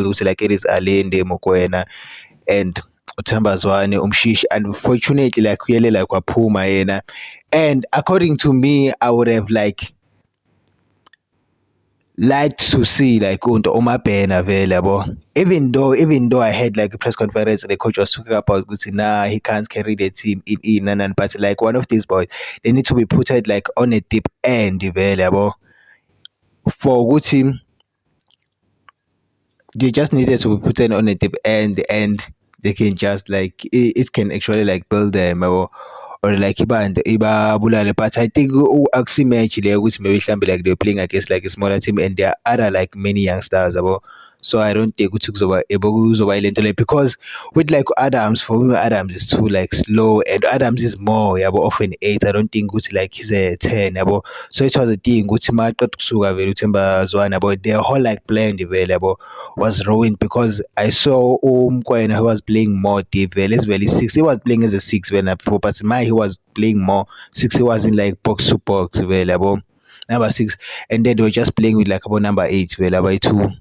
ukuthi like it is Alinde Mokoena and Utambazwane Umshishi. Unfortunately, like really like waphuma yena. And according to me, I would have like liked to see like Unto Omabena vele yabo. Even though I had like a press conference and the coach was talking about ukuthi, nah, he can't carry the team in, but like one of these boys, they need to be put like on a deep end vele yabo. For ukuthi they just needed to be put in on a deep end and they can just like it can actually like build them or like iba bulale. But I think actually match le which maybe mhlambe like they're playing against like a smaller team and there are other like many youngsters abo. So I don't think ukuthi kuzoba ile nto le because with like Adams, for me Adams is too like slow and Adams is more yabo of an 8. I don't think ukuthi like he's a 10 yabo. So it was a thing ukuthi maqeda kusuka vele uThembazwane yabo, the whole like plan vele yabo was ruined because I saw Umkwena who was playing more deep vele as well. 6 he was playing as a 6 when but my he was playing more 6, he was in like box to box vele yabo, number 6, and then they were just playing with like about number 8 vele by 2.